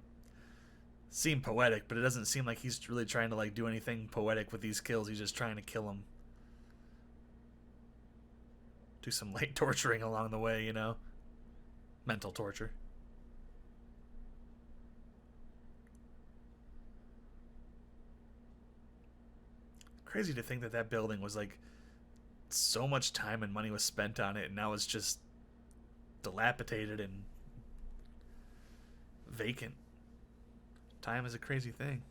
seemed poetic, but it doesn't seem like he's really trying to like do anything poetic with these kills. He's just trying to kill him. Do some light torturing along the way, you know? Mental torture. Crazy to think that that building was like so much time and money was spent on it, and now it's just dilapidated and vacant. Time is a crazy thing.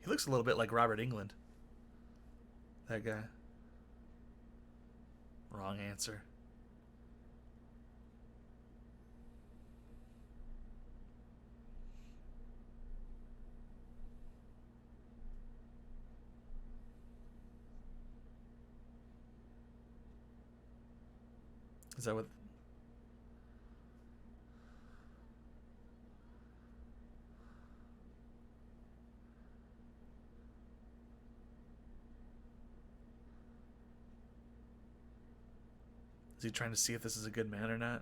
He looks a little bit like Robert England. That guy. Wrong answer. Is that what? Is he trying to see if this is a good man or not?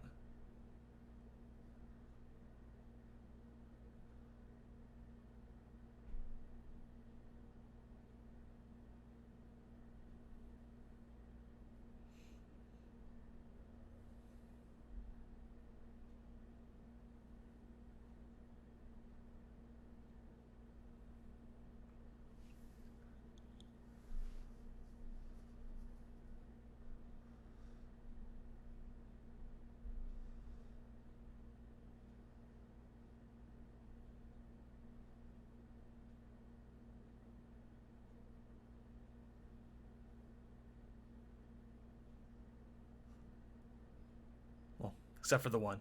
Well, except for the one.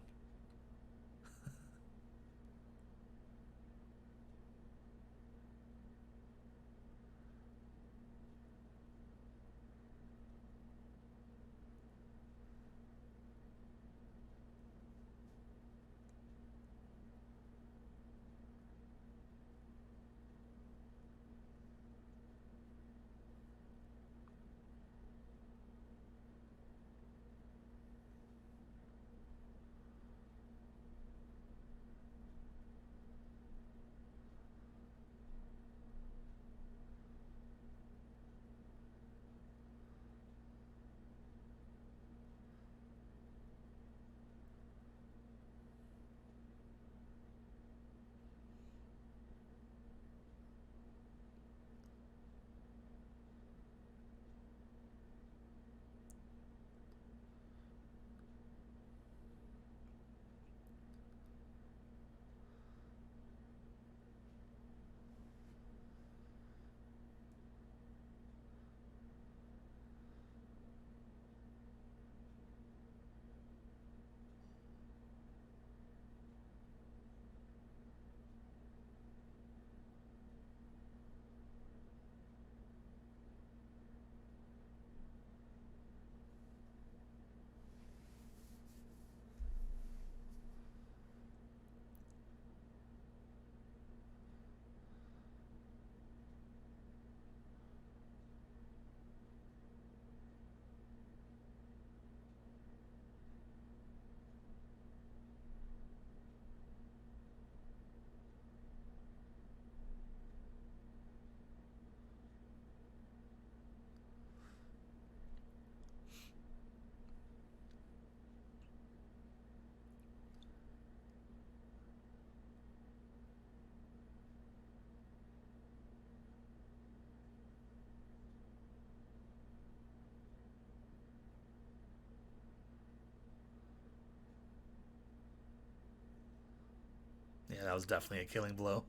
Yeah, that was definitely a killing blow.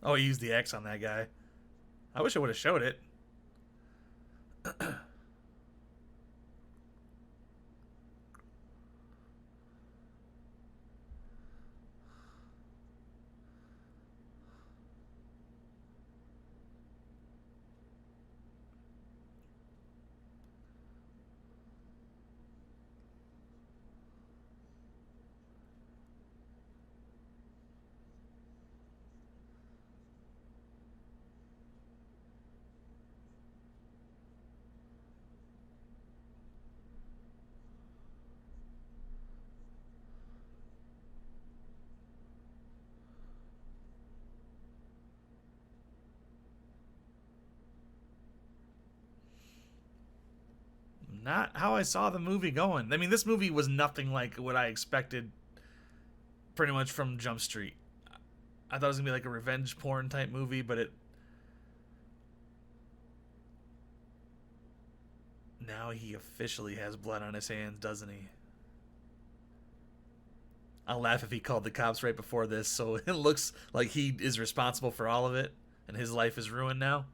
Oh, he used the X on that guy. I wish I would have showed it. not how I saw the movie going. I mean, this movie was nothing like what I expected pretty much from Jump Street. I thought it was going to be like a revenge porn type movie, but now he officially has blood on his hands, doesn't he? I'll laugh if he called the cops right before this, so it looks like he is responsible for all of it, and his life is ruined now.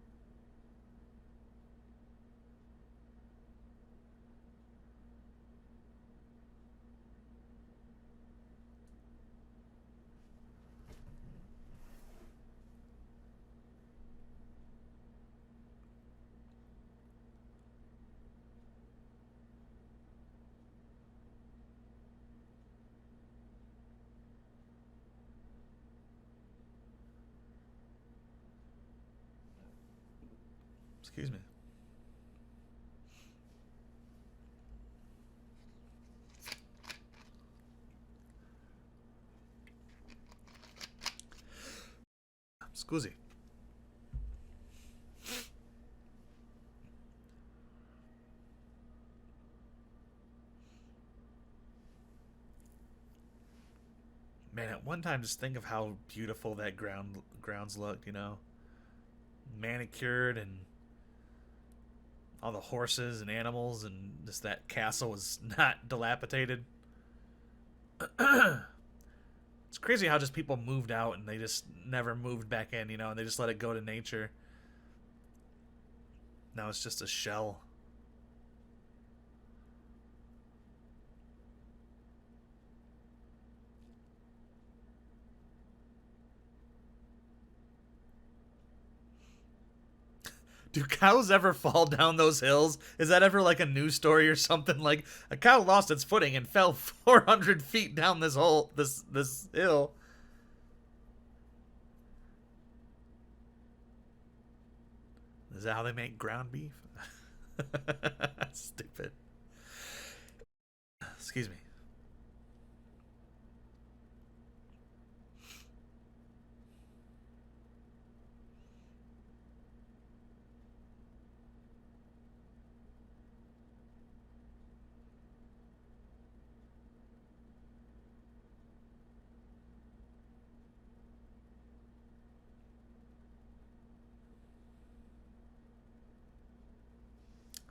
Excuse me. Scusi. Man, at one time, just think of how beautiful that grounds looked. You know, manicured and all the horses and animals, and just that castle was not dilapidated. It's crazy how just people moved out and they just never moved back in, you know, and they just let it go to nature. Now it's just a shell. Do cows ever fall down those hills? Is that ever like a news story or something? Like a cow lost its footing and fell 400 feet down this hill. Is that how they make ground beef? Stupid. Excuse me.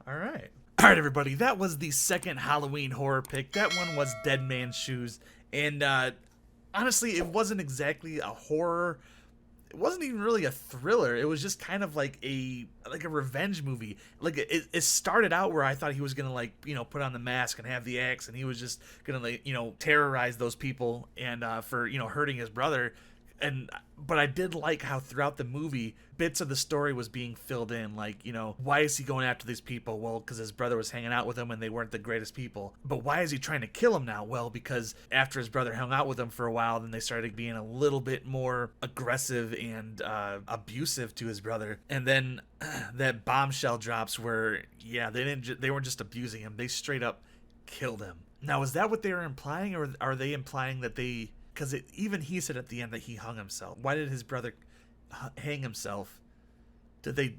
All right. All right, everybody. That was the second Halloween horror pick. That one was Dead Man's Shoes. And honestly, it wasn't exactly a horror. It wasn't even really a thriller. It was just kind of like a revenge movie. Like it started out where I thought he was gonna like, you know, put on the mask and have the axe, and he was just gonna like, you know, terrorize those people and for, you know, hurting his brother. But I did like how throughout the movie bits of the story was being filled in, like, you know, why is he going after these people? Well, because his brother was hanging out with him and they weren't the greatest people. But why is he trying to kill him now? Well, because after his brother hung out with him for a while, then they started being a little bit more aggressive and abusive to his brother. And then that bombshell drops where, yeah, they weren't just abusing him, they straight up killed him. Now, is that what they were implying, or are they implying that they... Because even he said at the end that he hung himself. Why did his brother hang himself? Did they...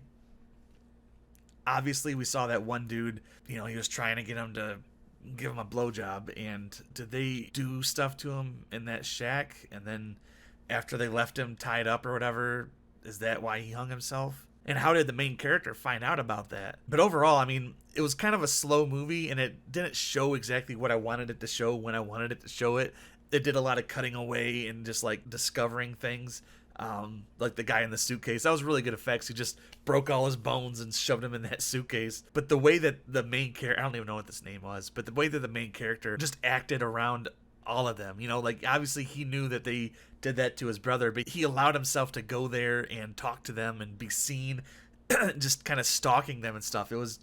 Obviously, we saw that one dude, you know, he was trying to get him to give him a blowjob. And did they do stuff to him in that shack? And then after they left him tied up or whatever, is that why he hung himself? And how did the main character find out about that? But overall, I mean, it was kind of a slow movie, and it didn't show exactly what I wanted it to show when I wanted it to show it. It did a lot of cutting away and just like discovering things, like the guy in the suitcase. That was really good effects. He just broke all his bones and shoved him in that suitcase. But the way that the main character, I don't even know what this name was, but the way that the main character just acted around all of them, you know, like obviously he knew that they did that to his brother, but he allowed himself to go there and talk to them and be seen, just kind of stalking them and stuff. It was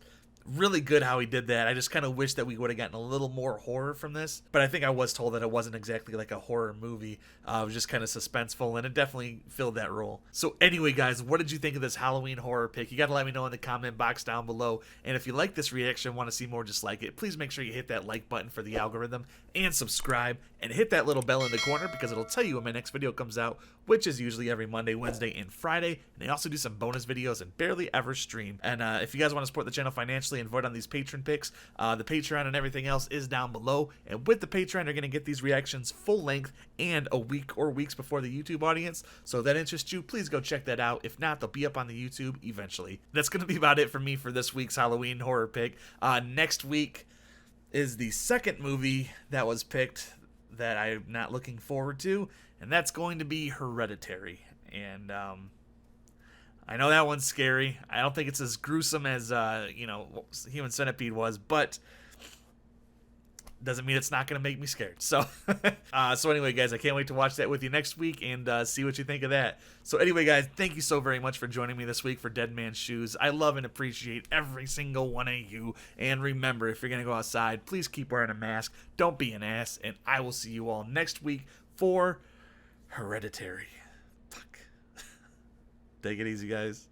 really good how he did that. I just kind of wish that we would have gotten a little more horror from this, but I think I was told that it wasn't exactly like a horror movie. It was just kind of suspenseful, and it definitely filled that role. So anyway, guys, what did you think of this Halloween horror pick? You got to let me know in the comment box down below, and if you like this reaction, want to see more just like it, please make sure you hit that like button for the algorithm and subscribe, and hit that little bell in the corner because it'll tell you when my next video comes out which is usually every Monday, Wednesday, and Friday. And they also do some bonus videos and barely ever stream. And if you guys want to support the channel financially and vote on these patron picks, the Patreon and everything else is down below. And with the Patreon, you're going to get these reactions full length and a week or weeks before the YouTube audience. So if that interests you, please go check that out. If not, they'll be up on the YouTube eventually. That's going to be about it for me for this week's Halloween horror pick. Next week is the second movie that was picked that I'm not looking forward to, and that's going to be Hereditary. And I know that one's scary. I don't think it's as gruesome as Human Centipede was, but doesn't mean it's not going to make me scared. So so anyway, guys, I can't wait to watch that with you next week and see what you think of that. So anyway, guys, thank you so very much for joining me this week for Dead Man's Shoes. I love and appreciate every single one of you. And remember, if you're going to go outside, please keep wearing a mask. Don't be an ass. And I will see you all next week for Hereditary. Fuck. Take it easy, guys.